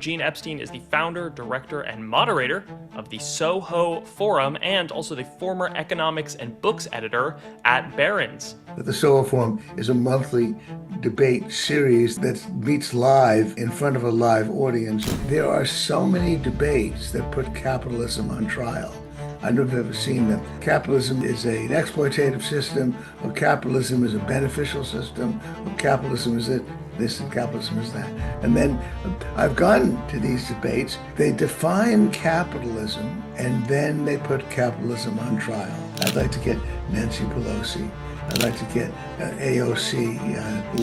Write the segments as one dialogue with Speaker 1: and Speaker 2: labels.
Speaker 1: Gene Epstein is the founder, director, and moderator of the Soho Forum and also the former economics and books editor at Barron's.
Speaker 2: The Soho Forum is a monthly debate series that meets live in front of a live audience. There are so many debates that put capitalism on trial. I don't know if you've ever seen them. Capitalism is an exploitative system, or capitalism is a beneficial system, or capitalism is this and capitalism is that. And then I've gone to these debates. They define capitalism and then they put capitalism on trial. I'd like to get Nancy Pelosi. I'd like to get AOC,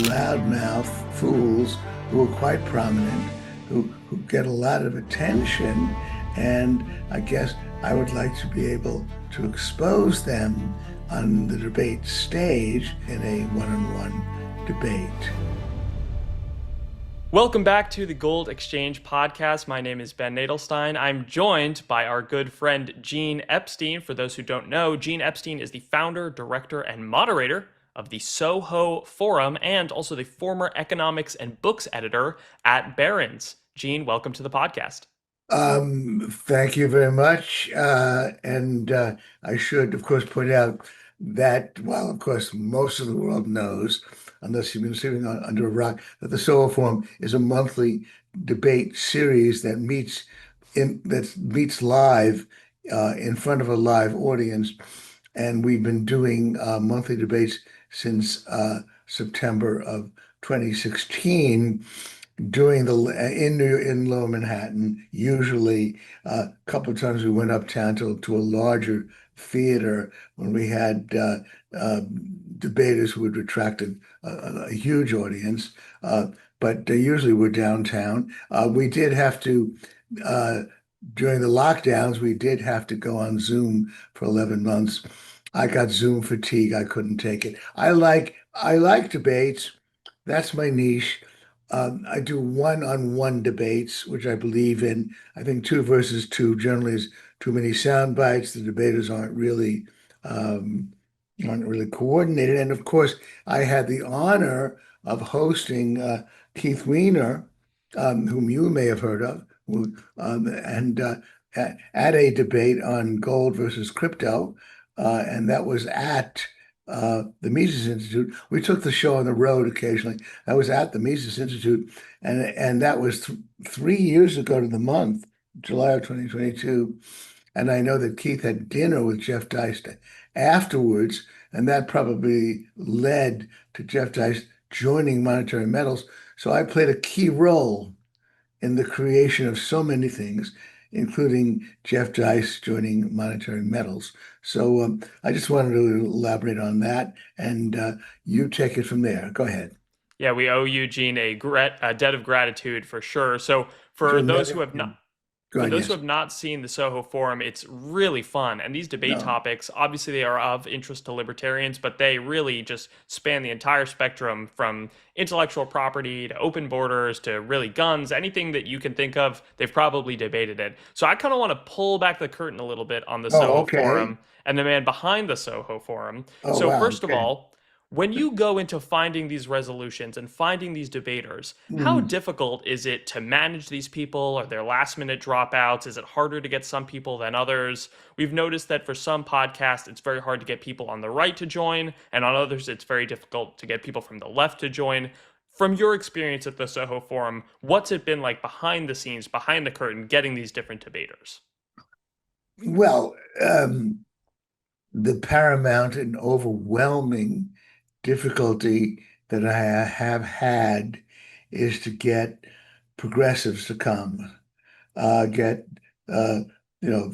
Speaker 2: loudmouth fools who are quite prominent, who get a lot of attention. And I guess I would like to be able to expose them on the debate stage in a one-on-one debate.
Speaker 1: Welcome back to the Gold Exchange podcast. My name is Ben Nadelstein. I'm joined by our good friend Gene Epstein. For those who don't know, Gene Epstein is the founder, director, and moderator of the Soho Forum and also the former economics and books editor at Barron's. Gene, welcome to the podcast.
Speaker 2: Thank you very much. I should, of course, point out that, well, of course, most of the world knows, unless you've been sitting under a rock, that the Soho Forum is a monthly debate series that meets live in front of a live audience. And we've been doing monthly debates since September of 2016. Doing in Lower Manhattan, usually a couple of times we went uptown to a larger theater when we had debaters who had attracted a huge audience, but usually we're downtown. We did have to, during the lockdowns, we did have to go on Zoom for 11 months. I got Zoom fatigue. I couldn't take it. I like debates. That's my niche. I do one-on-one debates, which I believe in. I think 2 versus 2 generally is too many sound bites. The debaters aren't really coordinated. And of course, I had the honor of hosting Keith Weiner, whom you may have heard of, at a debate on gold versus crypto, and that was at the Mises Institute. We took the show on the road occasionally. I was at the Mises Institute, and that was 3 years ago to the month, July of 2022. And I know that Keith had dinner with Jeff Dice afterwards, and that probably led to Jeff Dice joining Monetary Metals. So I played a key role in the creation of so many things, including Jeff Dice joining Monetary Metals. So I just wanted to elaborate on that, and you take it from there. Go ahead.
Speaker 1: Yeah, we owe you, Gene, a debt of gratitude for sure. So for
Speaker 2: You'll
Speaker 1: those who
Speaker 2: never.
Speaker 1: have not
Speaker 2: Go
Speaker 1: For
Speaker 2: ahead.
Speaker 1: those who
Speaker 2: Yes.
Speaker 1: have not seen the Soho Forum, it's really fun. And these debate
Speaker 2: No.
Speaker 1: topics, obviously, they are of interest to libertarians, but they really just span the entire spectrum from intellectual property to open borders to really guns. Anything that you can think of, they've probably debated it. So I kind of want to pull back the curtain a little bit on the
Speaker 2: Oh,
Speaker 1: Soho
Speaker 2: okay.
Speaker 1: Forum and the man behind the Soho Forum.
Speaker 2: Oh,
Speaker 1: So,
Speaker 2: wow.
Speaker 1: first of
Speaker 2: Okay.
Speaker 1: all, when you go into finding these resolutions and finding these debaters, how
Speaker 2: Hmm.
Speaker 1: difficult is it to manage these people? Are there last minute dropouts? Is it harder to get some people than others? We've noticed that for some podcasts, it's very hard to get people on the right to join, and on others, it's very difficult to get people from the left to join. From your experience at the Soho Forum, what's it been like behind the scenes, behind the curtain, getting these different debaters?
Speaker 2: Well, the paramount and overwhelming difficulty that I have had is to get progressives to come. Get you know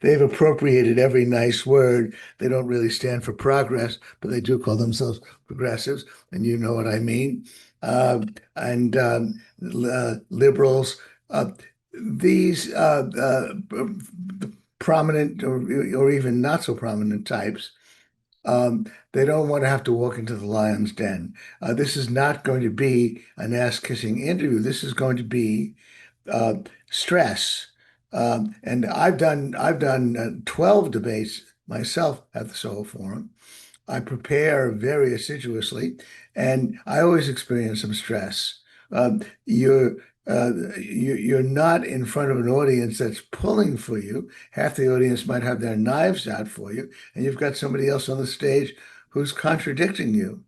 Speaker 2: they've appropriated every nice word. They don't really stand for progress, but they do call themselves progressives, and you know what I mean. And Liberals, these prominent or even not so prominent types, they don't want to have to walk into the lion's den. This is not going to be an ass-kissing interview. This is going to be uh, stress. And I've done 12 debates myself at the Soho Forum. I prepare very assiduously, and I always experience some stress. You're you're not in front of an audience that's pulling for you. Half the audience might have their knives out for you, and you've got somebody else on the stage who's contradicting you.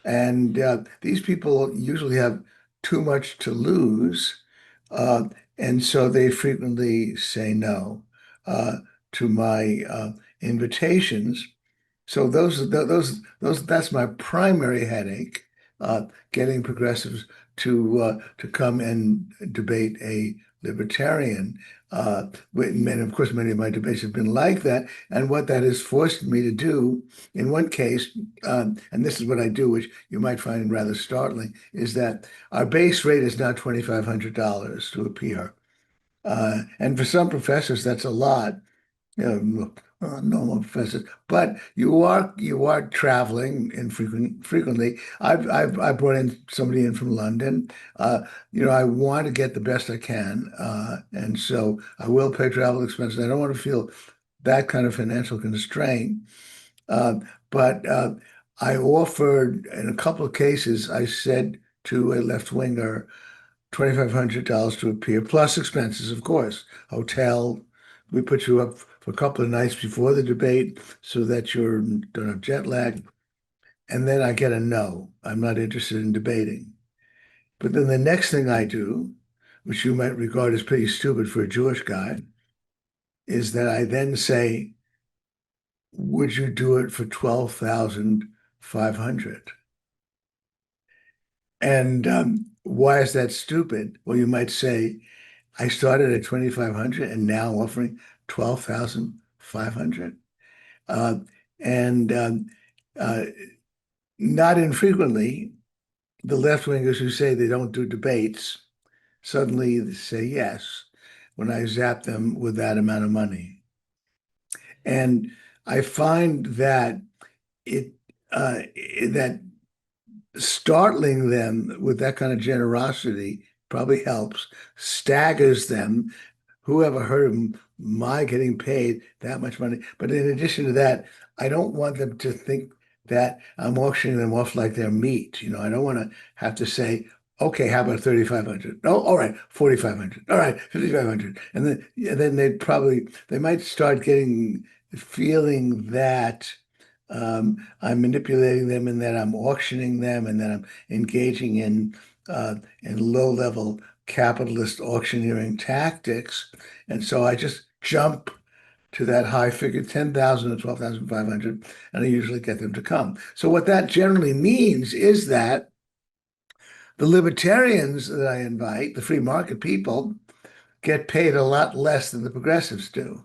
Speaker 2: And these people usually have too much to lose, uh, and so they frequently say no uh, to my invitations. So that's my primary headache, getting progressives to come and debate a libertarian. And of course, many of my debates have been like that. And what that has forced me to do, in one case, and this is what I do, which you might find rather startling, is that our base rate is now $2,500 to appear. And for some professors, that's a lot. Normal professors, but you are traveling frequently. I brought in somebody in from London. I want to get the best I can, and so I will pay travel expenses. I don't want to feel that kind of financial constraint. Uh, but I offered in a couple of cases. I said to a left winger, $2,500 to appear, plus expenses, of course. Hotel, we put you up for a couple of nights before the debate so that you don't have jet lag. And then I get a no. I'm not interested in debating. But then the next thing I do, which you might regard as pretty stupid for a Jewish guy, is that I then say, would you do it for 12,500? And why is that stupid? Well, you might say, I started at 2,500 and now offering 12,500. Uh, and uh, Not infrequently, the left wingers who say they don't do debates suddenly say yes when I zap them with that amount of money. And I find that it that startling them with that kind of generosity probably helps, staggers them. Who ever heard of my getting paid that much money? But in addition to that, I don't want them to think that I'm auctioning them off like they're meat. I don't want to have to say, okay, how about 3,500? No, all right, 4,500. All right, 5,500. And then they might start feeling that I'm manipulating them and that I'm auctioning them and that I'm engaging in low-level capitalist auctioneering tactics. And so I just jump to that high figure, 10,000 or 12,500, and I usually get them to come. So what that generally means is that the libertarians that I invite, the free market people, get paid a lot less than the progressives do.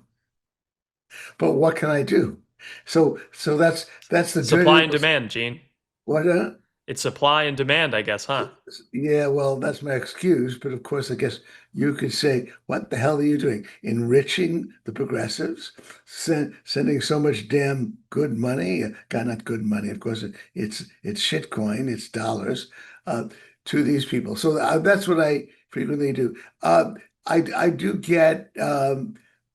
Speaker 2: But what can I do? So that's the dirty
Speaker 1: Supply and
Speaker 2: little
Speaker 1: demand, Gene.
Speaker 2: what
Speaker 1: It's supply and demand, I guess, huh?
Speaker 2: yeah, well, that's my excuse. But of course, I guess you could say, what the hell are you doing? Enriching the progressives, sending so much damn good money, God, not good money, of course, it's shitcoin, it's dollars, to these people. So that's what I frequently do. I do get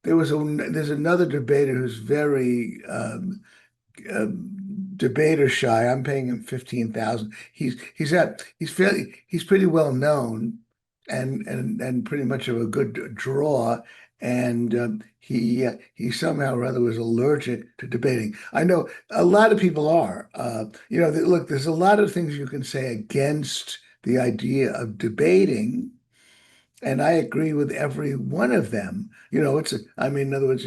Speaker 2: there's another debater who's very uh, debater shy. I'm paying him 15,000. He's pretty well known and pretty much of a good draw. And he somehow or other was allergic to debating. I know a lot of people are. Look, there's a lot of things you can say against the idea of debating. And I agree with every one of them. I mean, in other words,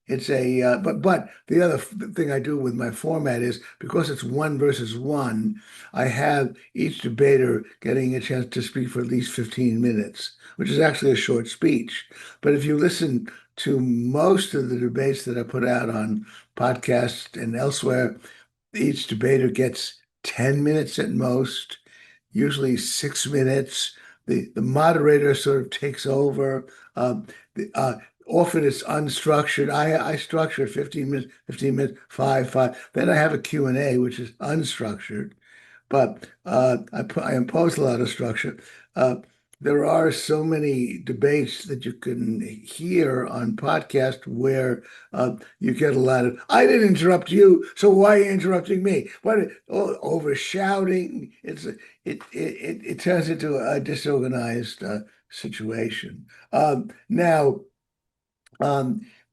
Speaker 2: but the other thing I do with my format is because it's one versus one, I have each debater getting a chance to speak for at least 15 minutes, which is actually a short speech. But if you listen to most of the debates that I put out on podcasts and elsewhere, each debater gets 10 minutes at most, usually 6 minutes. The moderator sort of takes over. Um, Often it's unstructured. I structure 15 minutes, five. Then I have a Q&A, which is unstructured, but I impose a lot of structure. Uh, there are so many debates that you can hear on podcast where you get a lot of, I didn't interrupt you, so why are you interrupting me? What over shouting? It turns into a disorganized situation. Now,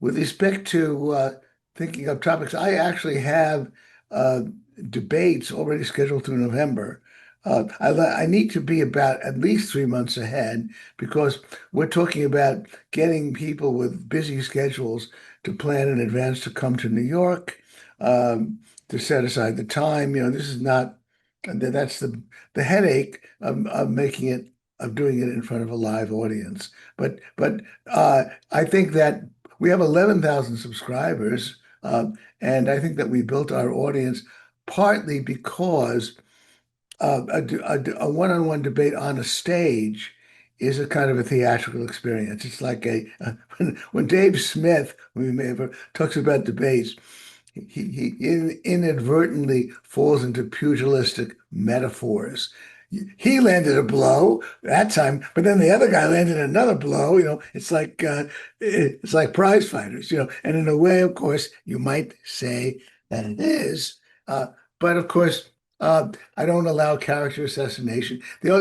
Speaker 2: with respect to thinking of topics, I actually have uh, debates already scheduled through November. I need to be about at least 3 months ahead because we're talking about getting people with busy schedules to plan in advance to come to New York, to set aside the time. This is not, that's the headache of making it, of doing it in front of a live audience. But I think that we have 11,000 subscribers, and I think that we built our audience partly because a one-on-one debate on a stage is a kind of a theatrical experience. It's like when Dave Smith, we may have heard, talks about debates, he inadvertently falls into pugilistic metaphors. He landed a blow that time, but then the other guy landed another blow. It's like prize fighters. And in a way, of course, you might say that it is, uh, but of course, I don't allow character assassination. The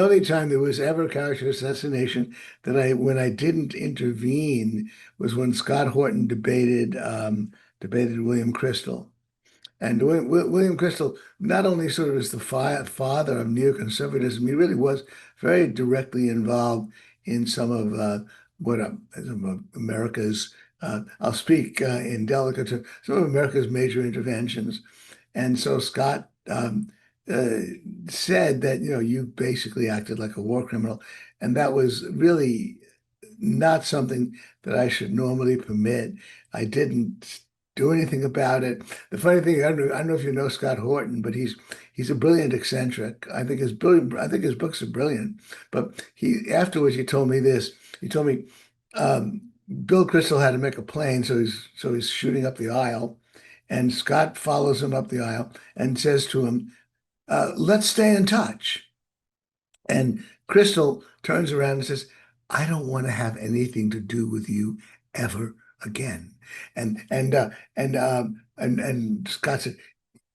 Speaker 2: only time there was ever character assassination that when I didn't intervene was when Scott Horton debated William Crystal. And William Crystal not only sort of is the father of neoconservatism, he really was very directly involved in some of some of America's, I'll speak in delicate terms, some of America's major interventions. And so Scott uh, said that, you basically acted like a war criminal. And that was really not something that I should normally permit. I didn't do anything about it. The funny thing, I don't know if you know Scott Horton, but he's a brilliant eccentric. I think his books are brilliant. But he afterwards he told me this. He told me um, Bill Crystal had to make a plane, so he's shooting up the aisle, and Scott follows him up the aisle and says to him, "Let's stay in touch." And Crystal turns around and says, "I don't want to have anything to do with you ever again." And Scott said,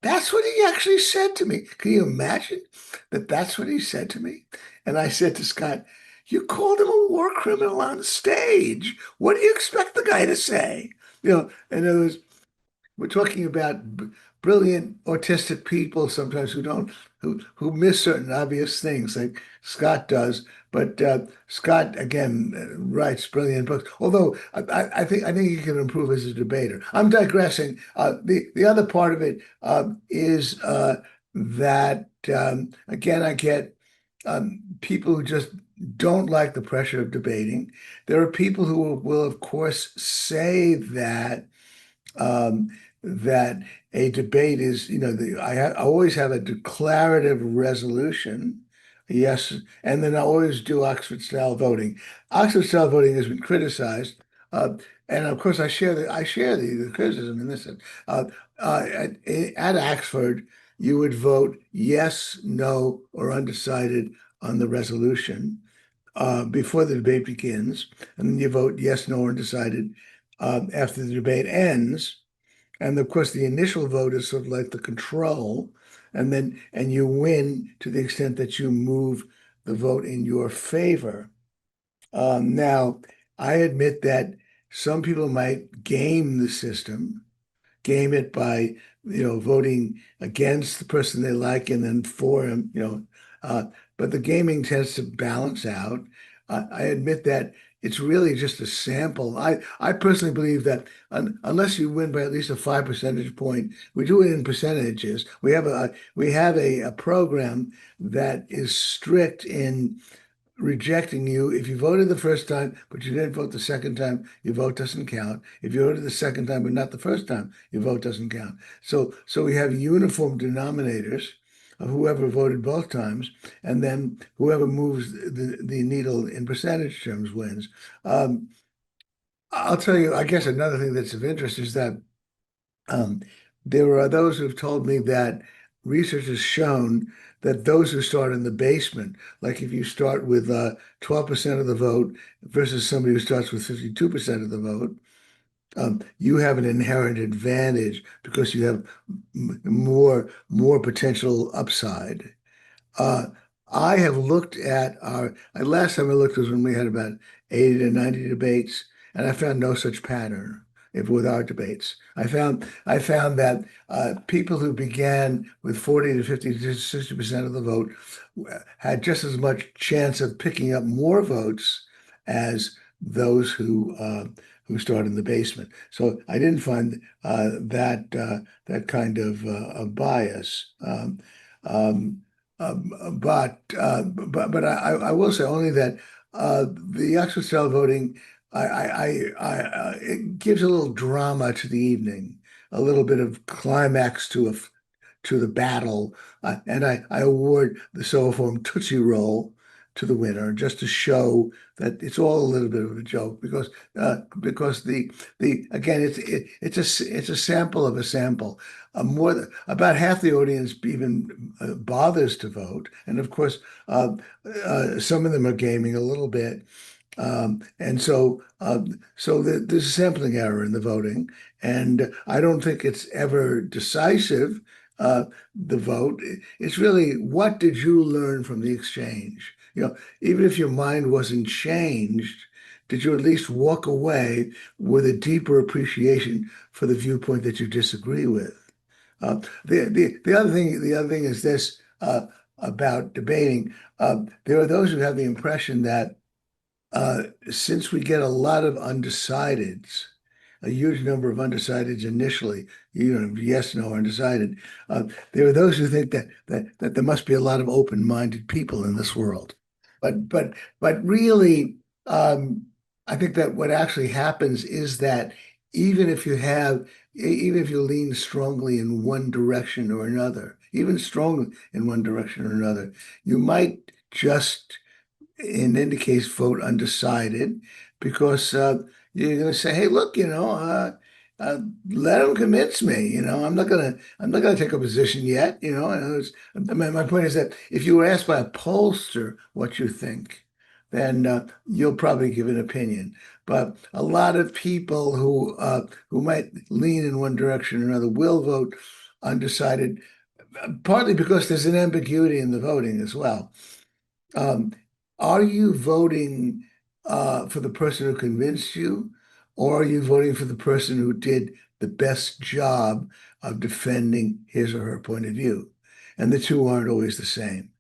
Speaker 2: "That's what he actually said to me. Can you imagine that that's what he said to me?" And I said to Scott, "You called him a war criminal on stage. What do you expect the guy to say?" In other words, we're talking about brilliant autistic people sometimes who miss certain obvious things like Scott does. But Scott again writes brilliant books. Although I think he can improve as a debater. I'm digressing. The other part of it is that again I get people who just don't like the pressure of debating. There are people who will of course say um, that a debate is, I always have a declarative resolution, yes, and then I always do Oxford style voting. Oxford style voting has been criticized, uh, and of course I share the criticism in this. Uh, at Oxford, you would vote yes, no, or undecided on the resolution before the debate begins, and then you vote yes, no, or undecided after the debate ends. And of course, the initial vote is sort of like the control, and you win to the extent that you move the vote in your favor. Now, I admit that some people might game the system, game it by, voting against the person they like and then for him. Uh, but the gaming tends to balance out. I admit that it's really just a sample. I personally believe that unless you win by at least a 5 percentage point, we do it in percentages. We have a program that is strict in rejecting you. If you voted the first time, but you didn't vote the second time, your vote doesn't count. If you voted the second time, but not the first time, your vote doesn't count. So we have uniform denominators of whoever voted both times, and then whoever moves the needle in percentage terms wins. Um, I'll tell you, I guess another thing that's of interest is that um, there are those who've told me that research has shown that those who start in the basement, like if you start with 12% of the vote versus somebody who starts with 52% of the vote, you have an inherent advantage because you have more potential upside. Uh, I have looked at last time I looked was when we had about 80 to 90 debates, and I found no such pattern if with our debates. I found that people who began with 40 to 50 to 60% of the vote had just as much chance of picking up more votes as those who start in the basement. So I didn't find that kind of bias. Um, but I will say only that the Oxford style voting it gives a little drama to the evening, a little bit of climax to the battle, and I award the Soho Forum Tootsie Roll to the winner just to show that it's all a little bit of a joke because the again it's a sample of a sample. About half the audience even bothers to vote, and of course some of them are gaming a little bit. And so there's a sampling error in the voting, and I don't think it's ever decisive. The vote. It's really what did you learn from the exchange? Even if your mind wasn't changed, did you at least walk away with a deeper appreciation for the viewpoint that you disagree with? The other thing is this about debating. There are those who have the impression that since we get a lot of undecideds, a huge number of undecideds initially, yes, no, undecided. There are those who think that there must be a lot of open-minded people in this world, but really, I think that what actually happens is that even if you have, even if you lean strongly in one direction or another, even strongly in one direction or another, you might just in any case, vote undecided because you're going to say, "Hey, look, uh, let them convince me. I'm not gonna take a position yet. My point is that if you were asked by a pollster what you think, then you'll probably give an opinion. But a lot of people who might lean in one direction or another will vote undecided, partly because there's an ambiguity in the voting as well. Um, are you voting for the person who convinced you, or are you voting for the person who did the best job of defending his or her point of view? And the two aren't always the same.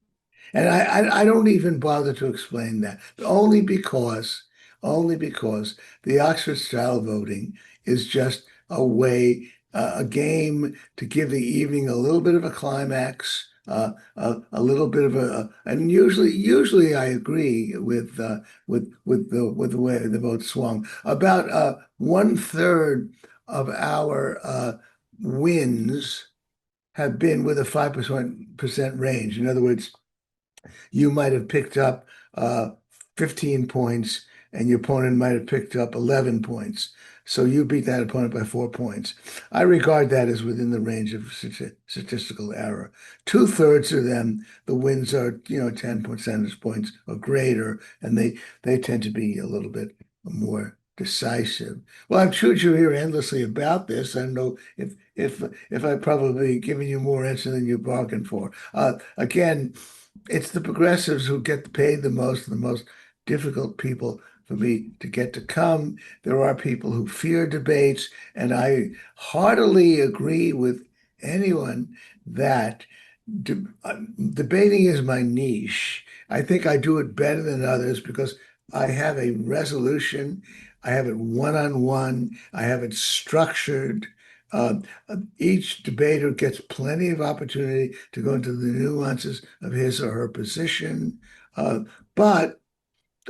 Speaker 2: And I don't even bother to explain that, only because the Oxford style voting is just a way, a game to give the evening a little bit of a climax, a little bit of and usually I agree with the way the vote swung. About 1/3 of our wins have been with a 5% range. In other words, you might have picked up 15 points and your opponent might have picked up 11 points. So you beat that opponent by 4 points. I regard that as within the range of statistical error. 2/3 of them, the wins are, 10 percentage points or greater, and they tend to be a little bit more decisive. Well, I've chewed you here endlessly about this. I don't know if I've probably given you more answer than you bargained for. Again, it's the progressives who get paid the most, the most difficult people for me to get to come. There are people who fear debates, and I heartily agree with anyone that debating is my niche. I think I do it better than others because I have a resolution, I have it one-on-one, I have it structured. Uh, each debater gets plenty of opportunity to go into the nuances of his or her position. Uh, but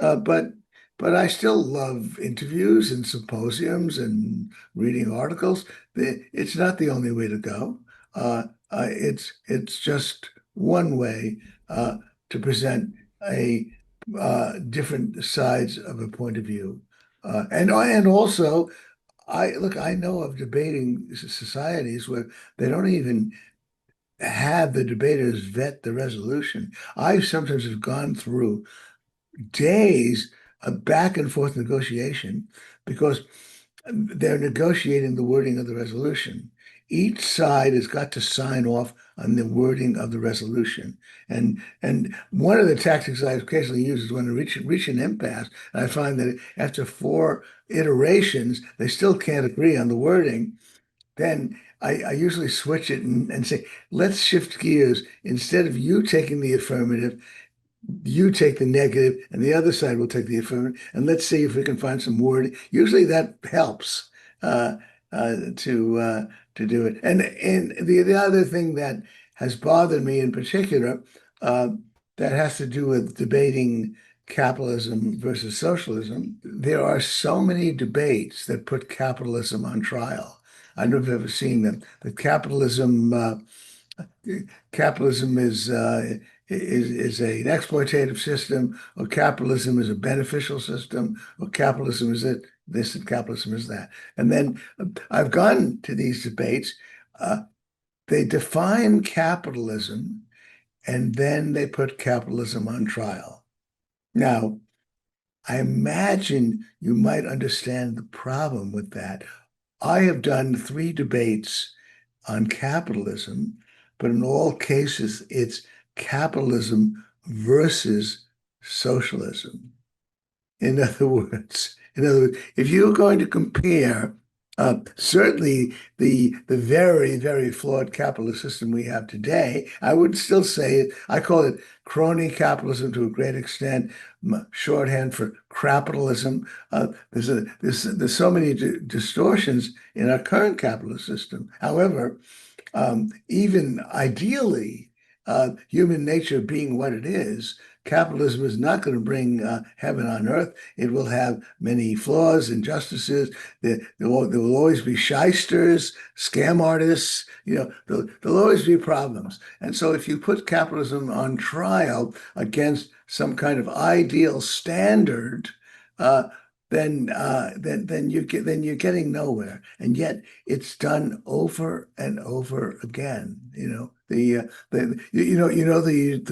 Speaker 2: uh, but but I still love interviews and symposiums and reading articles. It's not the only way to go. It's just one way to present a different sides of a point of view. And also I know of debating societies where they don't even have the debaters vet the resolution. I sometimes have gone through days of back and forth negotiation because they're negotiating the wording of the resolution. Each side has got to sign off on the wording of the resolution. And one of the tactics I occasionally use is when I reach an impasse, and I find that after four iterations, they still can't agree on the wording, then I usually switch it and say, let's shift gears. Instead of you taking the affirmative, you take the negative and the other side will take the affirmative, and let's see if we can find some word. Usually that helps uh, to do it. And the other thing that has bothered me in particular, uh, that has to do with debating capitalism versus socialism. There are so many debates that put capitalism on trial. I don't know if you've ever seen them. The capitalism is an exploitative system, or capitalism is a beneficial system, or capitalism is it this and capitalism is that. And then I've gone to these debates. Uh, they define capitalism, and then they put capitalism on trial. Now, I imagine you might understand the problem with that. I have done three debates on capitalism, but in all cases, it's capitalism versus socialism. In other words, if you're going to compare certainly the very, very flawed capitalist system we have today, I would still say I call it crony capitalism to a great extent, shorthand for crapitalism. There's so many distortions in our current capitalist system. However, even ideally, human nature being what it is, capitalism is not going to bring heaven on earth. It will have many flaws, injustices. There will always be shysters, scam artists. There'll always be problems. And so, if you put capitalism on trial against some kind of ideal standard, uh, then you're getting nowhere. And yet it's done over and over again. The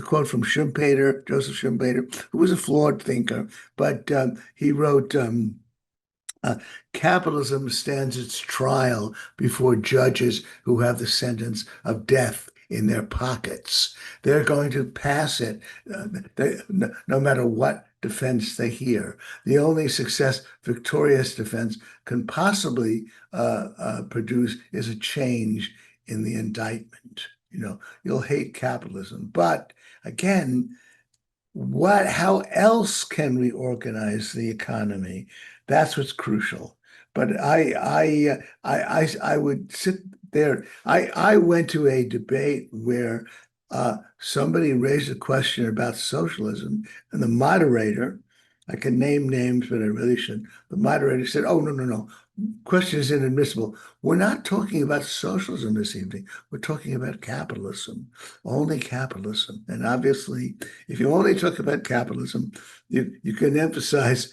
Speaker 2: quote from Schumpeter, Joseph Schumpeter, who was a flawed thinker, but he wrote, uh, capitalism stands its trial before judges who have the sentence of death in their pockets. They're going to pass it, no matter what defense they hear. The only victorious defense can possibly produce is a change in the indictment. You'll hate capitalism, but again, how else can we organize the economy? That's what's crucial. But I would sit there. I went to a debate where somebody raised a question about socialism, and the moderator, I can name names, but I really shouldn't. The moderator said, "Oh, no, no, no. Question is inadmissible. We're not talking about socialism this evening. We're talking about capitalism, only capitalism." And obviously, if you only talk about capitalism, you can emphasize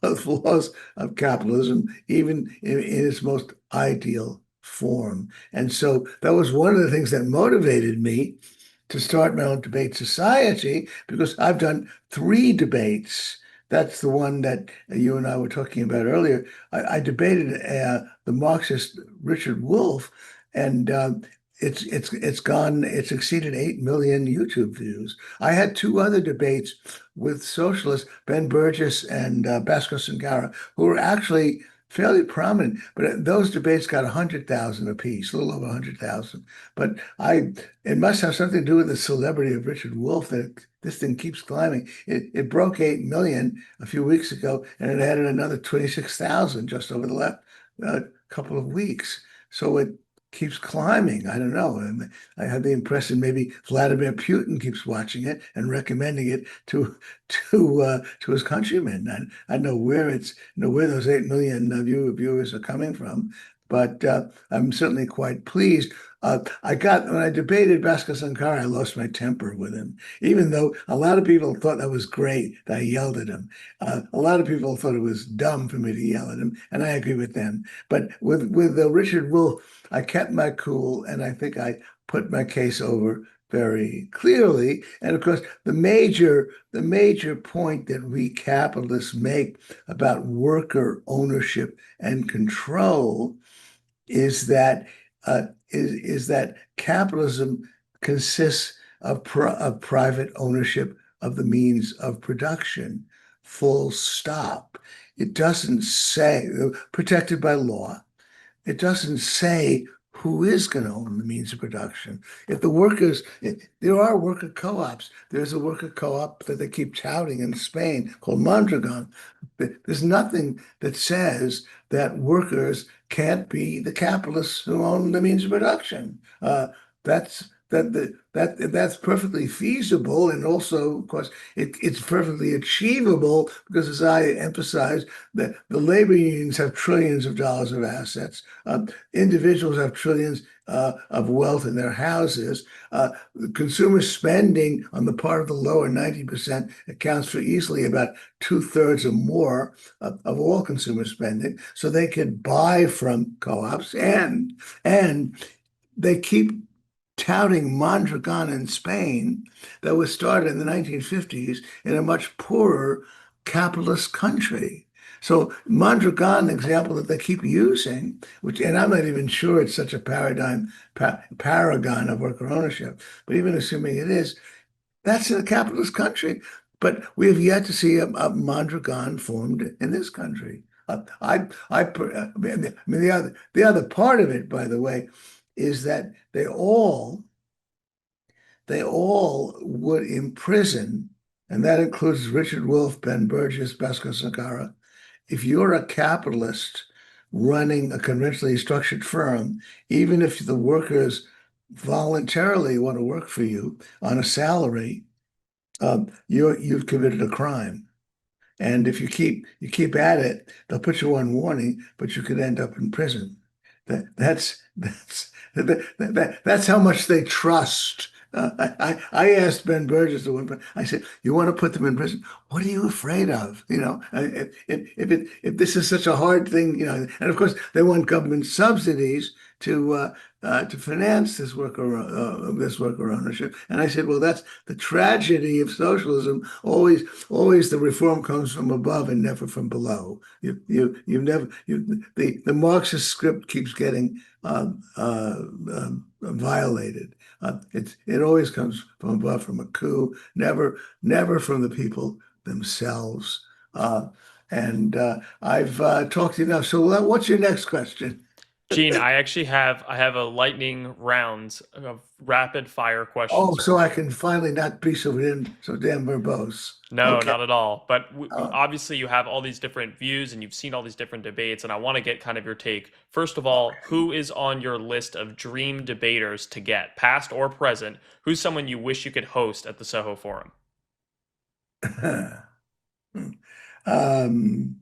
Speaker 2: the flaws of capitalism, even in its most ideal form. And so that was one of the things that motivated me to start my own debate society, because I've done three debates. That's the one that you and I were talking about earlier. I debated the Marxist Richard Wolff, and it's exceeded 8 million YouTube views. I had two other debates with socialists, Ben Burgess and Bhaskar Sangara, who were actually fairly prominent, but those debates got 100,000 apiece, a little over 100,000. But it must have something to do with the celebrity of Richard Wolff that this thing keeps climbing. It broke 8 million a few weeks ago, and it added another 26,000 just over the last couple of weeks. So it keeps climbing. I don't know. And I have the impression maybe Vladimir Putin keeps watching it and recommending it to his countrymen. And I know where those 8 million viewers are coming from, but I'm certainly quite pleased. When I debated Bhaskar Sankara, I lost my temper with him, even though a lot of people thought that was great that I yelled at him. A lot of people thought it was dumb for me to yell at him, and I agree with them. But with Richard Wolff, I kept my cool, and I think I put my case over very clearly. And of course, the major point that we capitalists make about worker ownership and control is that is that capitalism consists of private ownership of the means of production. Full stop. It doesn't say protected by law. It doesn't say who is going to own the means of production. If the workers, there are worker co-ops. There's a worker co-op that they keep touting in Spain called Mondragon. There's nothing that says that workers can't be the capitalists who own the means of production. That's perfectly feasible, and also, of course, it's perfectly achievable because, as I emphasized, the labor unions have trillions of dollars of assets. Individuals have trillions of wealth in their houses. Consumer spending on the part of the lower 90% accounts for easily about 2/3 or more of all consumer spending. So they can buy from co-ops, and they keep touting Mondragon in Spain that was started in the 1950s in a much poorer capitalist country. So Mondragon, the example that they keep using, which, and I'm not even sure it's such a paragon of worker ownership, but even assuming it is, that's in a capitalist country. But we have yet to see a Mondragon formed in this country. I mean, the other part of it, by the way, is that they all would imprison, and that includes Richard Wolff, Ben Burgess, Bhaskar Sankara. If you're a capitalist running a conventionally structured firm, even if the workers voluntarily want to work for you on a salary, you've committed a crime. And if you keep at it, they'll put you on warning, but you could end up in prison. That's how much they trust. I asked Ben Burgess at one point. I said, "You want to put them in prison? What are you afraid of? If this is such a hard thing, And of course, they want government subsidies to finance this worker ownership." And I said, "Well, that's the tragedy of socialism. Always the reform comes from above and never from below. The Marxist script keeps getting violated. It always comes from above, from a coup, never from the people themselves." And I've talked enough. So what's your next question?
Speaker 1: Gene, I have a lightning round of rapid fire
Speaker 2: Oh,
Speaker 1: questions
Speaker 2: so
Speaker 1: for
Speaker 2: I
Speaker 1: you.
Speaker 2: can finally not be so damn verbose.
Speaker 1: No,
Speaker 2: Okay.
Speaker 1: not at all. But
Speaker 2: Uh,
Speaker 1: obviously, you have all these different views and you've seen all these different debates, and I want to get kind of your take. First of all,
Speaker 2: okay.
Speaker 1: who is on your list of dream debaters to get, past or present? Who's someone you wish you could host at the Soho Forum?
Speaker 2: Um,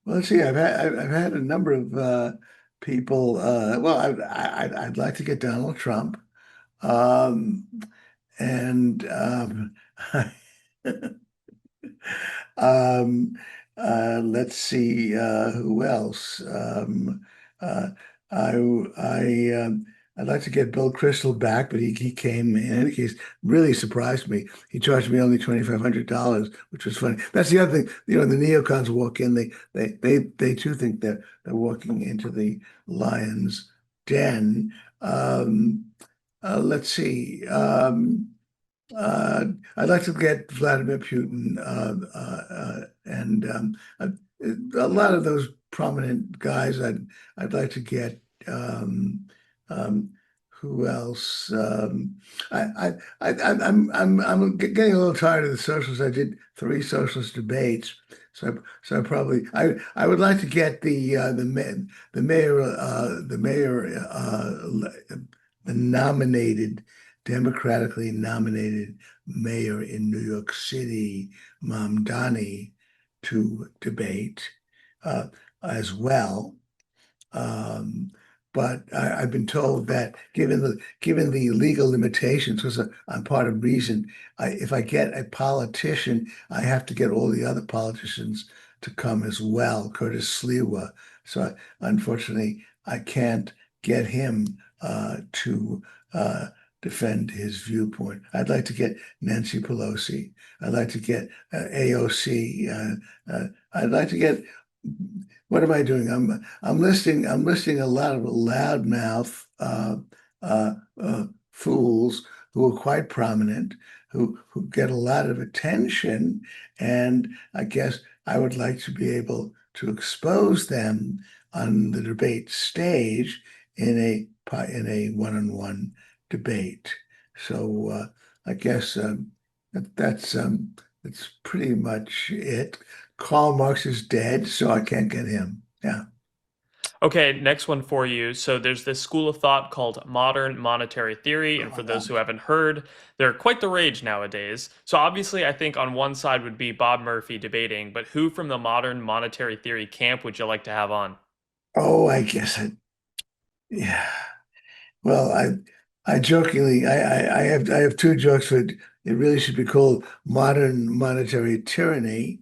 Speaker 2: well, let's see. I've had a number of people. Well, I'd like to get Donald Trump, um, and Um, let's see who else. Uh, I I'd like to get Bill Crystal back, but he came in any case, really surprised me. He charged me only $2,500, which was funny. That's the other thing. The neocons walk in. They too think they're walking into the lion's den. Um, let's see. Uh, I'd like to get Vladimir Putin and a lot of those prominent guys. I'd like to get um, who else? I'm getting a little tired of the socialists. I did 3 socialist debates, so I would like to get the nominated, democratically nominated mayor in New York City, Mamdani, to debate uh, as well. Um, but I've been told that given the legal limitations, because I'm part of Reason, if I get a politician, I have to get all the other politicians to come as well, Curtis Sliwa. Unfortunately, I can't get him to defend his viewpoint. I'd like to get Nancy Pelosi. I'd like to get AOC. I'd like to get. What am I doing? I'm listing a lot of loudmouth fools who are quite prominent, who get a lot of attention, and I guess I would like to be able to expose them on the debate stage in a one-on-one debate. So I guess that's pretty much it. Karl Marx is dead, so I can't get him. Yeah.
Speaker 1: Okay, next one for you. So there's this school of thought called modern monetary theory, and for those who haven't heard, they're quite the rage nowadays. So obviously, I think on one side would be Bob Murphy debating, but who from the modern monetary theory camp would you like to have on?
Speaker 2: Oh, I guess yeah. Well, I jokingly, I have two jokes, but it really should be called modern monetary tyranny,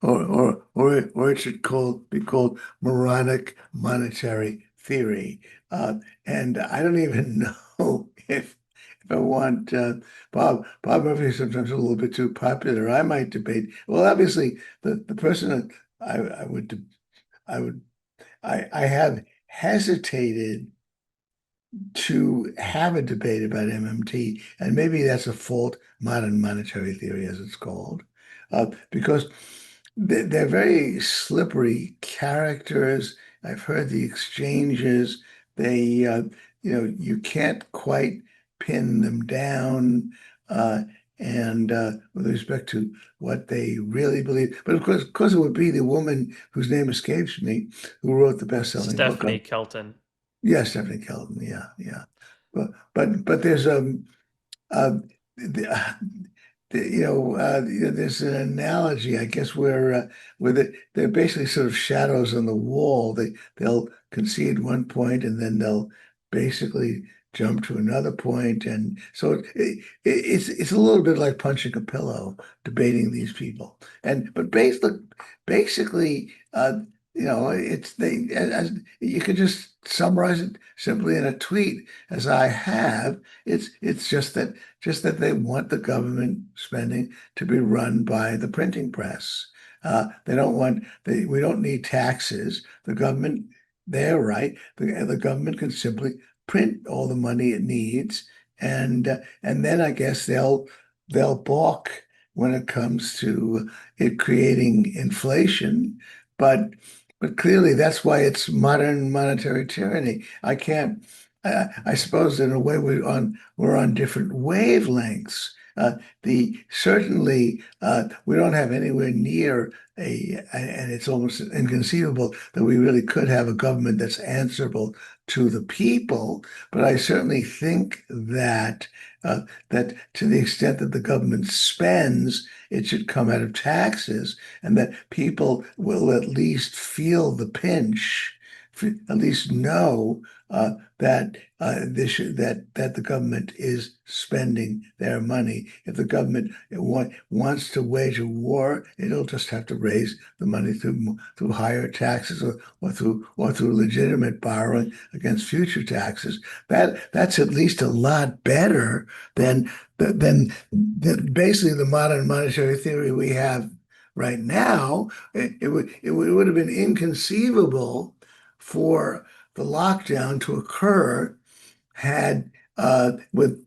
Speaker 2: or it should be called moronic monetary theory. And I don't even know if I want Bob Murphy is sometimes a little bit too popular. I might debate. Well, obviously, the person that I would I would I have hesitated to have a debate about MMT, and maybe that's a fault, modern monetary theory, as it's called, because they're very slippery characters. I've heard the exchanges. They, you can't quite pin them down, and with respect to what they really believe. But of course, it would be the woman whose name escapes me, who wrote the best-selling book
Speaker 1: Stephanie
Speaker 2: on.
Speaker 1: Kelton.
Speaker 2: Yeah, Stephanie Kelton. Yeah, yeah. But there's uh, the, uh, there's an analogy, I guess, where they're basically sort of shadows on the wall. They'll concede one point and then they'll basically jump to another point, and so it's a little bit like punching a pillow, debating these people. And but basically, it's as you could just summarize it simply in a tweet, as I have. It's just that they want the government spending to be run by the printing press. They don't want we don't need taxes. The government, they're right. The government can simply print all the money it needs, and then I guess they'll balk when it comes to it creating inflation. But but clearly that's why it's modern monetary tyranny. I can't. I suppose in a way we're on different wavelengths. The certainly we don't have anywhere near and it's almost inconceivable that we really could have a government that's answerable to the people. But I certainly think that to the extent that the government spends, it should come out of taxes, and that people will at least feel the pinch, at least know that the government is spending their money. If the government wants to wage a war, it'll just have to raise the money through higher taxes, or through legitimate borrowing against future taxes. That's at least a lot better than basically the modern monetary theory we have right now. It would have been inconceivable for the lockdown to occur had with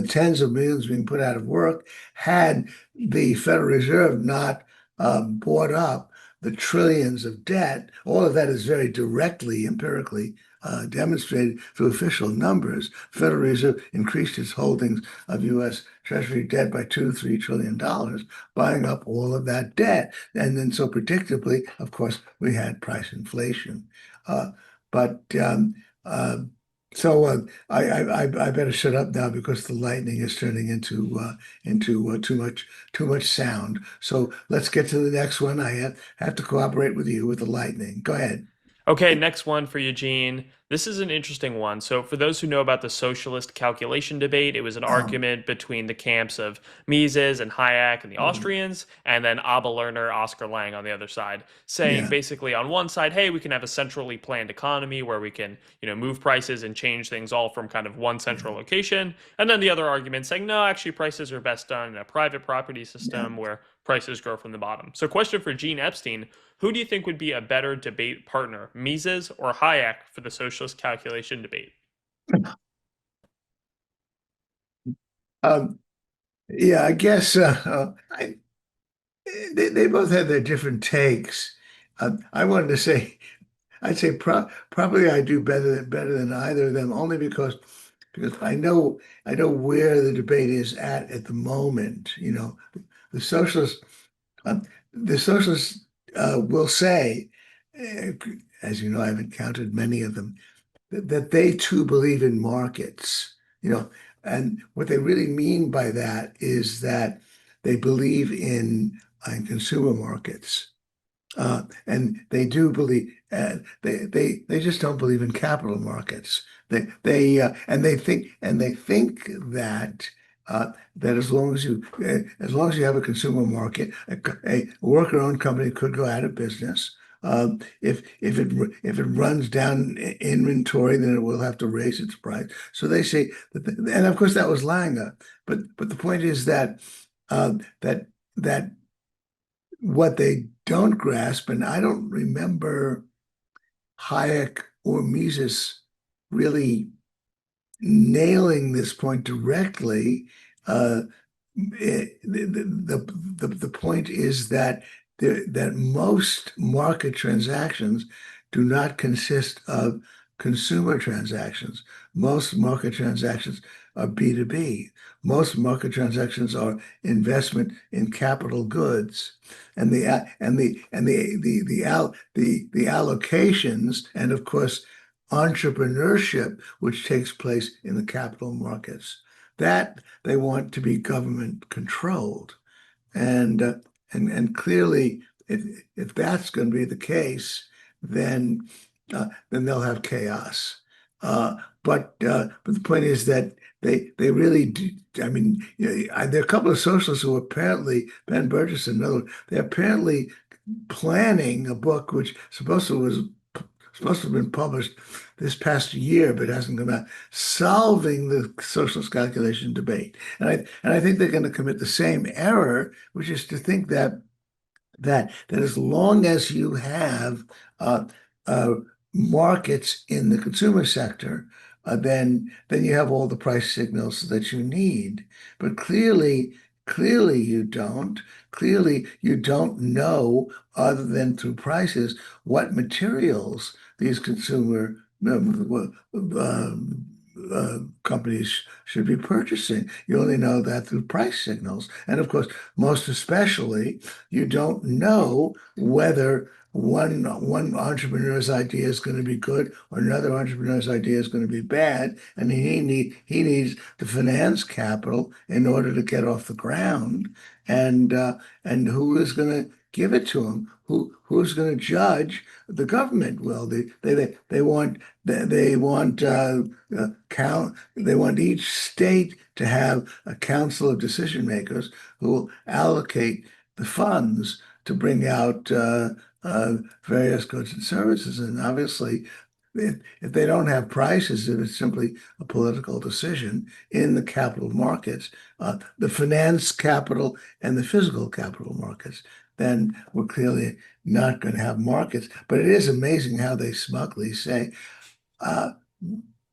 Speaker 2: tens of millions being put out of work, had the Federal Reserve not bought up the trillions of debt. All of that is very directly, empirically demonstrated through official numbers. The Federal Reserve increased its holdings of U.S. Treasury debt by $2 to $3 trillion, buying up all of that debt. And then, so predictably, of course, we had price inflation. Uh, but so I better shut up now because the lightning is turning into too much sound. So let's get to the next one. I have to cooperate with you with the lightning. Go ahead.
Speaker 1: Okay, next one for Eugene. This is an interesting one. So, for those who know about the socialist calculation debate, it was an
Speaker 2: Um,
Speaker 1: argument between the camps of Mises and Hayek and the
Speaker 2: um,
Speaker 1: Austrians, and then Abba Lerner, Oscar Lange on the other side, saying
Speaker 2: yeah,
Speaker 1: basically on one side, hey, we can have a centrally planned economy where we can, move prices and change things all from kind of one
Speaker 2: yeah,
Speaker 1: central location. And then the other argument saying, no, actually, prices are best done in a private property
Speaker 2: yeah.
Speaker 1: system where prices grow from the bottom. So, question for Gene Epstein: who do you think would be a better debate partner, Mises or Hayek, for the socialist calculation debate?
Speaker 2: Um, yeah, I guess they both had their different takes. I wanted to say, I'd say probably I do better than either of them, only because I know where the debate is at the moment. The socialists um, the socialists will say, uh, as you know, I've encountered many of them, that they too believe in markets, you know, and what they really mean by that is that they believe in consumer markets. And they do believe, they just don't believe in capital markets. They think that as long as you have a consumer market, a worker-owned company could go out of business. If it runs down inventory, then it will have to raise its price. So they say that, and of course that was Langer. But the point is that uh, that that what they don't grasp, and I don't remember Hayek or Mises really nailing this point directly. Uh, the point is that that most market transactions do not consist of consumer transactions. Most market transactions are B2B. Most market transactions are investment in capital goods, and the allocations, and of course entrepreneurship, which takes place in the capital markets. That they want to be government controlled. And and clearly, if that's going to be the case, then they'll have chaos. But the point is that they really do. I mean, there are a couple of socialists who apparently, Ben Burgess and another, they're apparently planning a book which supposed to have been published this past year, but hasn't come out, solving the socialist calculation debate. And I think they're going to commit the same error, which is to think that as long as you have uh, uh, markets in the consumer sector, then you have all the price signals that you need. But clearly you don't. Clearly you don't know, other than through prices, what materials these consumer companies should be purchasing. You only know that through price signals. And of course, most especially, you don't know whether one entrepreneur's idea is going to be good or another entrepreneur's idea is going to be bad, and he needs the finance capital in order to get off the ground. And who is going to give it to him? Who's going to judge? The government will. They want they want each state to have a council of decision makers who will allocate the funds to bring out various goods and services. And obviously, if they don't have prices, if it's simply a political decision in the capital markets, the finance capital and the physical capital markets, then we're clearly not going to have markets. But it is amazing how they smugly say, uh,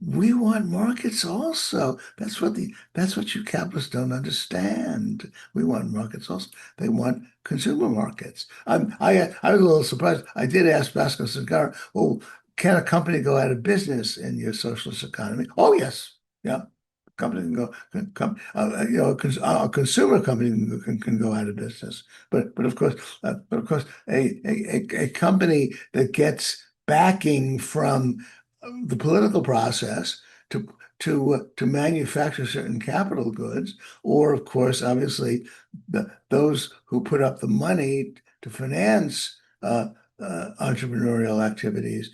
Speaker 2: we want markets also. That's what you capitalists don't understand. We want markets also. They want consumer markets. I was a little surprised. I did ask Vasco Segar, well, can a company go out of business in your socialist economy? Oh, yes. Yeah. Company can go, a consumer company can go out of business. But of course, a company that gets backing from the political process to to manufacture certain capital goods, or of course, obviously, those who put up the money to finance entrepreneurial activities,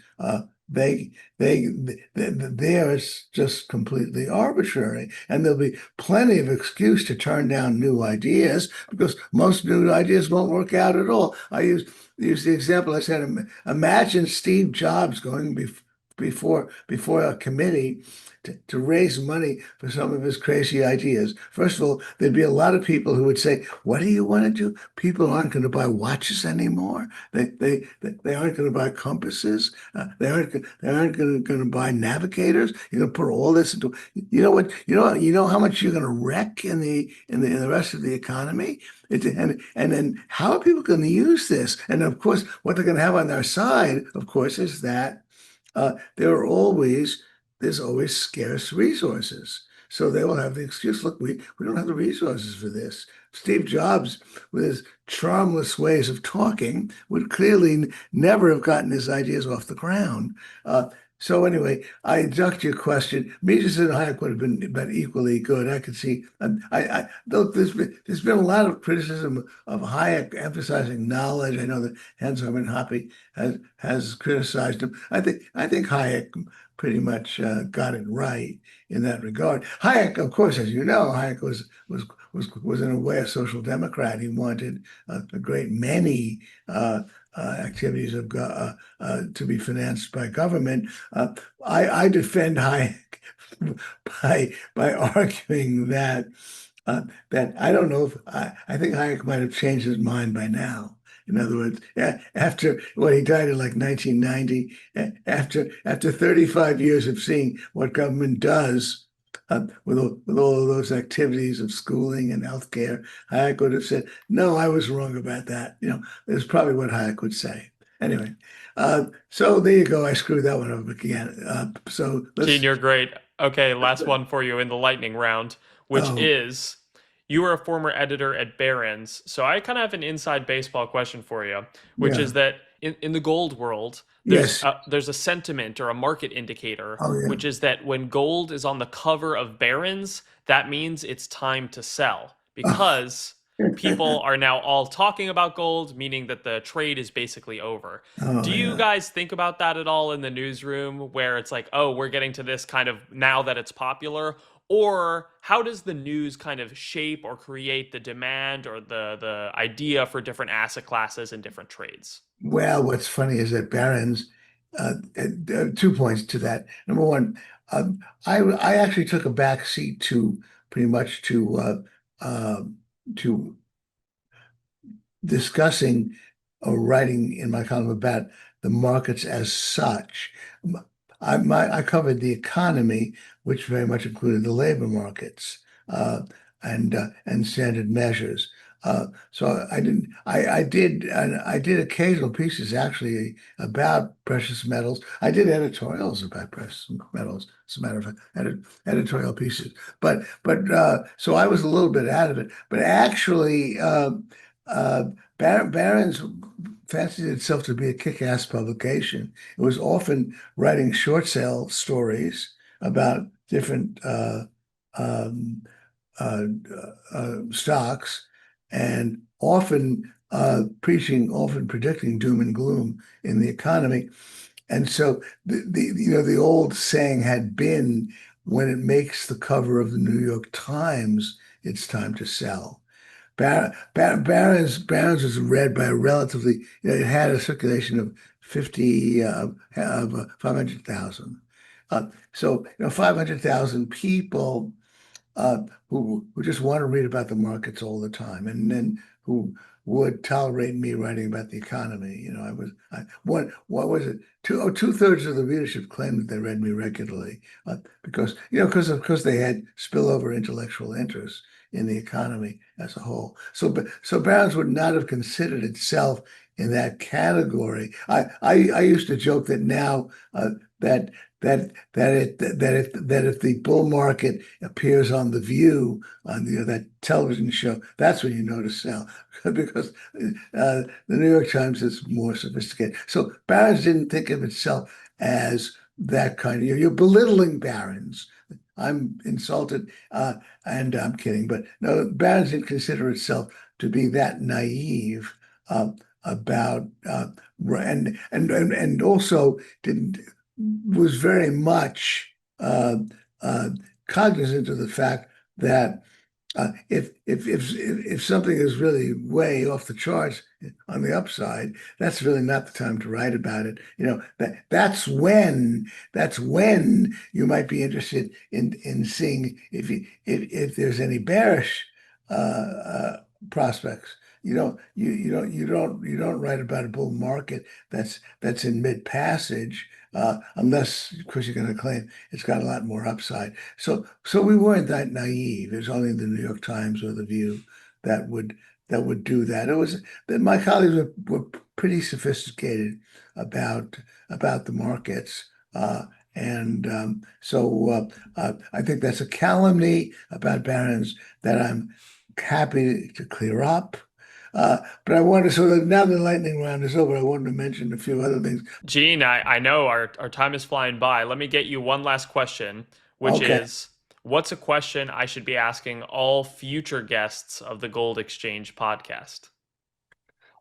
Speaker 2: they they they're just completely arbitrary, and there'll be plenty of excuse to turn down new ideas because most new ideas won't work out at all. I use the example. I said, imagine Steve Jobs going before a committee to raise money for some of his crazy ideas. First of all, there'd be a lot of people who would say, "What do you want to do?" People aren't going to buy watches anymore. They aren't going to buy compasses. They aren't going to buy navigators. You're going to put all this into. You know what? You know how much you're going to wreck in the rest of the economy. And then how are people going to use this? And of course, what they're going to have on their side, of course, is that there are always there's always scarce resources. So they will have the excuse, look, we don't have the resources for this. Steve Jobs, with his charmless ways of talking, would clearly never have gotten his ideas off the ground. So anyway, I ducked your question. Mises and Hayek would have been equally good. I could see. Though there's been a lot of criticism of Hayek emphasizing knowledge. I know that Hans Hermann Hoppe has criticized him. I think Hayek pretty much got it right in that regard. Hayek, of course, as you know, Hayek was in a way a social democrat. He wanted a great many activities to be financed by government. I defend Hayek by arguing that I don't know if I think Hayek might have changed his mind by now. In other words, after he died in like 1990, after 35 years of seeing what government does with all of those activities of schooling and healthcare, Hayek would have said, "No, I was wrong about that." That's probably what Hayek would say. Anyway, so there you go. I screwed that one up again. So
Speaker 1: Gene,
Speaker 2: let's.
Speaker 1: you're great. Okay, last one for you in the lightning round, which
Speaker 2: Oh,
Speaker 1: is you were a former editor at Barron's. So I kind of have an inside baseball question for you, which
Speaker 2: yeah.
Speaker 1: is that in the gold world,
Speaker 2: Yes.
Speaker 1: there's a sentiment or a market indicator,
Speaker 2: Oh, yeah.
Speaker 1: which is that when gold is on the cover of Barron's, that means it's time to sell
Speaker 2: Oh,
Speaker 1: because people are now all talking about gold, meaning that the trade is basically over.
Speaker 2: oh,
Speaker 1: Do you
Speaker 2: yeah.
Speaker 1: guys think about that at all in the newsroom where it's like, oh, we're getting to this kind of now that it's popular? Or how does the news kind of shape or create the demand or the idea for different asset classes and different trades?
Speaker 2: Well, what's funny is that Barron's, 2 points to that. Number one, I actually took a back seat to pretty much to discussing or writing in my column about the markets as such. I covered the economy, which very much included the labor markets and standard measures. So I didn't. I did occasional pieces actually about precious metals. I did editorials about precious metals, as a matter of fact, editorial pieces. But so I was a little bit out of it. But actually, uh, Barron's fancied itself to be a kick-ass publication. It was often writing short sale stories about different um, uh, stocks, and often predicting doom and gloom in the economy. And so the old saying had been, when it makes the cover of the New York Times, it's time to sell. Barron's was read by a relatively, it had a circulation of 500,000. So 500,000 people who just want to read about the markets all the time, and then who would tolerate me writing about the economy. What was it? Two-thirds of the readership claimed that they read me regularly because they had spillover intellectual interest in the economy as a whole. So Barron's would not have considered itself in that category. I used to joke that now that if the bull market appears on The View, on that television show, that's when you know to sell because the New York Times is more sophisticated. So Barron's didn't think of itself as that kind of. You're belittling Barron's. I'm insulted, and I'm kidding, but no, Barron's didn't consider itself to be that naive about and also didn't was very much uh, cognizant of the fact that if something is really way off the charts on the upside, that's really not the time to write about it. That's when you might be interested in seeing if there's any bearish prospects. You don't write about a bull market that's in mid passage, unless of course you're going to claim it's got a lot more upside. So we weren't that naive. It was only the New York Times or the View that would do that. It was that my colleagues were pretty sophisticated about the markets. And I think that's a calumny about Barron's that I'm happy to clear up. But I wanted to sort of, now the lightning round is over, I wanted to mention a few other things.
Speaker 1: Gene, I know our time is flying by. Let me get you one last question, which
Speaker 2: Okay.
Speaker 1: is, what's a question I should be asking all future guests of the Gold Exchange podcast?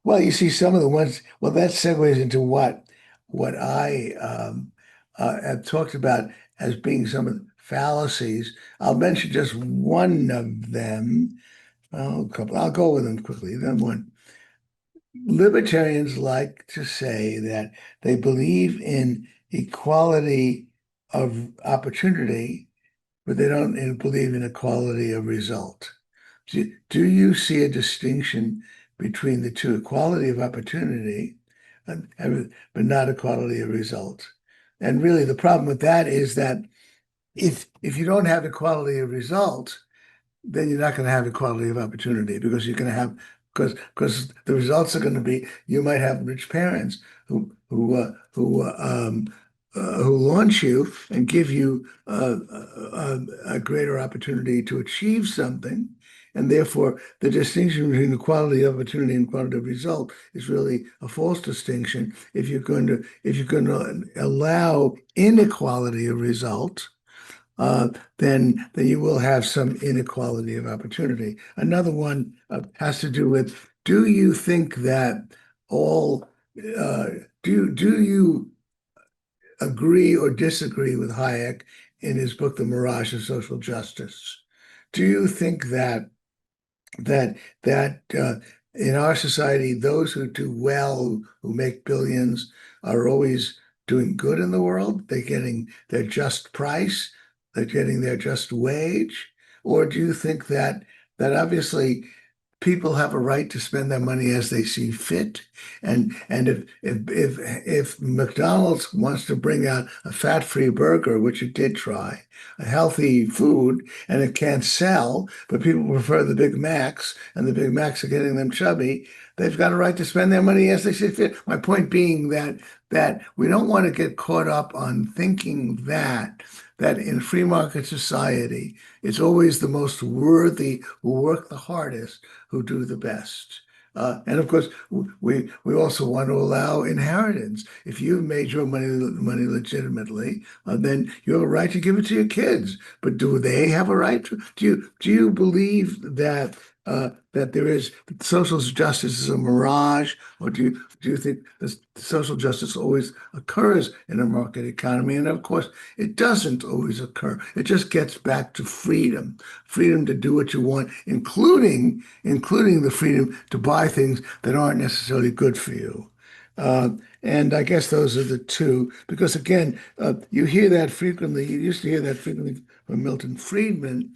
Speaker 2: Well, you see some of the ones, well, that segues into what I have talked about as being some of the fallacies. I'll mention just one of them. Well, a couple. I'll go with them quickly. Then one. Libertarians like to say that they believe in equality of opportunity, but they don't believe in equality of result. Do you see a distinction between the two, equality of opportunity, but not equality of result? And really, the problem with that is that if you don't have equality of result, then you're not going to have equality of opportunity because you're going to have because the results are going to be you might have rich parents who launch you and give you a greater opportunity to achieve something. And therefore, the distinction between equality of opportunity and equality of result is really a false distinction. If you're going to allow inequality of result, then you will have some inequality of opportunity. Another one has to do with, do you think that all do you agree or disagree with Hayek in his book, The Mirage of Social Justice? Do you think that in our society, those who do well, who make billions, are always doing good in the world? They're getting their just price, they're getting their just wage? Or do you think that obviously people have a right to spend their money as they see fit. And if McDonald's wants to bring out a fat-free burger, which it did try, a healthy food, and it can't sell, but people prefer the Big Macs, and the Big Macs are getting them chubby, they've got a right to spend their money as they see fit. My point being that we don't want to get caught up on thinking that in free market society, it's always the most worthy who work the hardest who do the best. And of course, we also want to allow inheritance. If you've made your money legitimately, then you have a right to give it to your kids. But do they have a right to? Do you believe that there is social justice is a mirage, or do you think that social justice always occurs in a market economy? And of course, it doesn't always occur. It just gets back to freedom to do what you want, including the freedom to buy things that aren't necessarily good for you. And I guess those are the two, because again, you hear that frequently. You used to hear that frequently from Milton Friedman.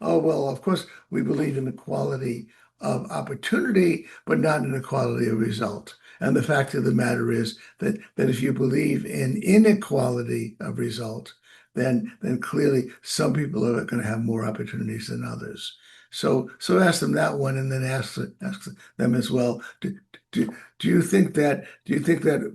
Speaker 2: Oh, well, of course, we believe in equality of opportunity, but not in equality of result. And the fact of the matter is that if you believe in inequality of result, then clearly some people are going to have more opportunities than others. So ask them that one, and then ask them as well. Do you think that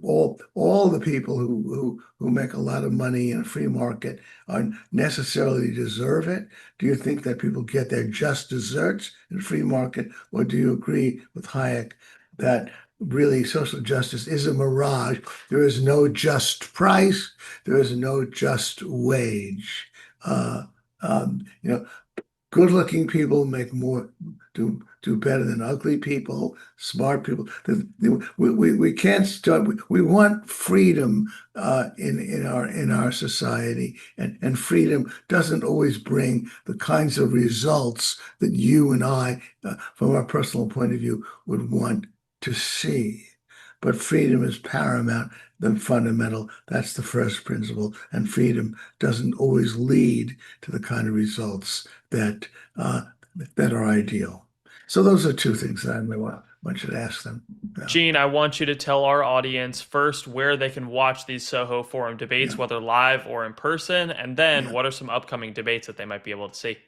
Speaker 2: all the people who make a lot of money in a free market are necessarily deserve it? Do you think that people get their just desserts in a free market, or do you agree with Hayek that really social justice is a mirage? There is no just price. There is no just wage. Uh, you know, Good-looking people make more do better than ugly people, smart people. We can't start. We want freedom in our society, and freedom doesn't always bring the kinds of results that you and I, from our personal point of view, would want to see. But freedom is paramount, then fundamental. That's the first principle, and freedom doesn't always lead to the kind of results that uh, that are ideal. So those are two things that I may want you to ask them. Yeah,
Speaker 1: Gene, I want you to tell our audience first where they can watch these Soho Forum debates,
Speaker 2: yeah,
Speaker 1: whether live or in person, and then
Speaker 2: yeah.
Speaker 1: what are some upcoming debates that they might be able to see.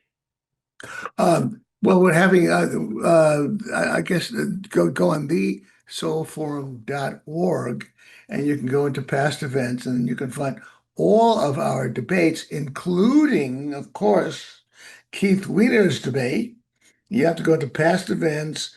Speaker 2: Well, we're having, I guess, go on the soulforum.org, and you can go into past events, and you can find all of our debates, including, of course, Keith Weiner's debate. You have to go to past events,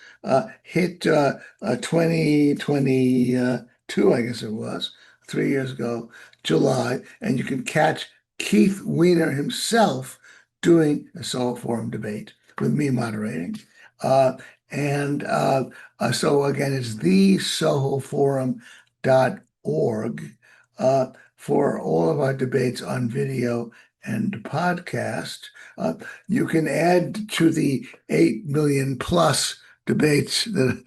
Speaker 2: hit 2022, I guess it was, 3 years ago, July, and you can catch Keith Weiner himself doing a Soho Forum debate with me moderating. Uh, and so again, it's the sohoforum.org for all of our debates on video and podcast. Uh, you can add to the 8 million plus debates that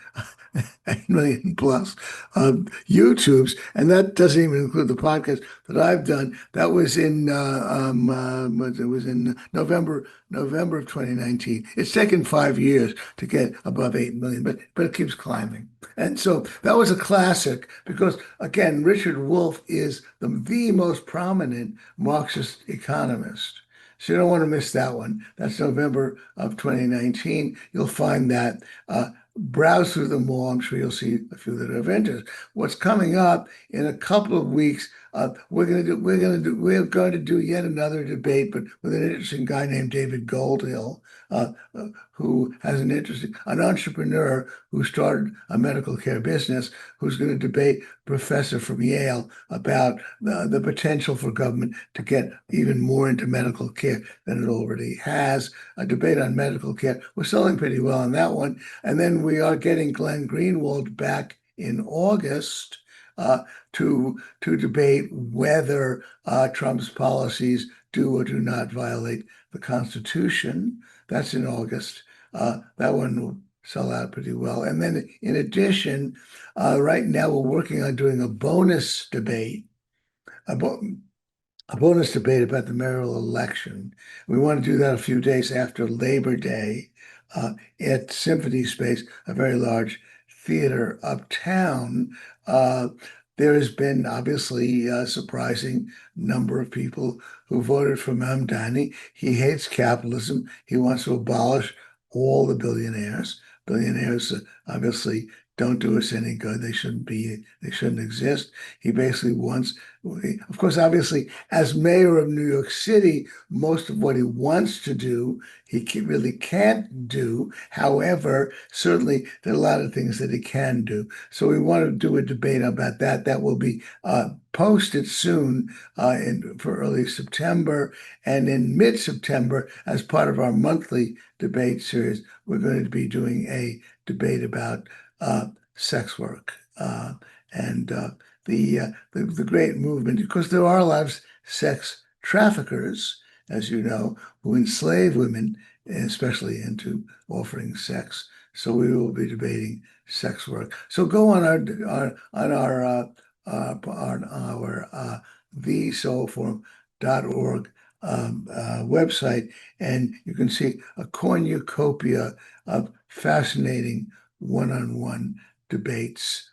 Speaker 2: 8 million plus YouTubes, and that doesn't even include the podcast that I've done. That was in it was in November of 2019. It's taken 5 years to get above 8 million, but it keeps climbing. And so that was a classic because again, Richard Wolff is the most prominent Marxist economist. So you don't want to miss that one. That's November of 2019. You'll find that. Browse through them all. I'm sure you'll see a few that are of interest. What's coming up in a couple of weeks? We're going to do yet another debate, but with an interesting guy named David Goldhill, who has an entrepreneur who started a medical care business, who's going to debate a professor from Yale about the potential for government to get even more into medical care than it already has. A debate on medical care. We're selling pretty well on that one. And then we are getting Glenn Greenwald back in August uh, to debate whether Trump's policies do or do not violate the Constitution. That's in August. That one will sell out pretty well. And then in addition, right now we're working on doing a bonus debate, a, bo a bonus debate about the mayoral election. We want to do that a few days after Labor Day at Symphony Space, a very large theater uptown. Uh, there has been obviously a surprising number of people who voted for Mamdani. He hates capitalism. He wants to abolish all the billionaires. Billionaires obviously don't do us any good. They shouldn't exist. He basically wants, of course, obviously, as mayor of New York City, most of what he wants to do, really can't do. However, certainly there are a lot of things that he can do. So we want to do a debate about that. That will be posted soon for early September. And in mid-September, as part of our monthly debate series, we're going to be doing a debate about sex work and the great movement, because there are a lot of sex traffickers, as you know, who enslave women, especially into offering sex. So we will be debating sex work. So go on our thesoulforum.org website, and you can see a cornucopia of fascinating one-on-one debates.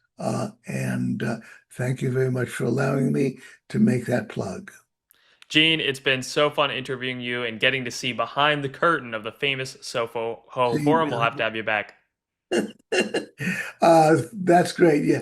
Speaker 2: And thank you very much for allowing me to make that plug.
Speaker 1: Gene, it's been so fun interviewing you and getting to see behind the curtain of the famous Soho
Speaker 2: See,
Speaker 1: Forum. We'll have to have you back.
Speaker 2: that's great. Yeah.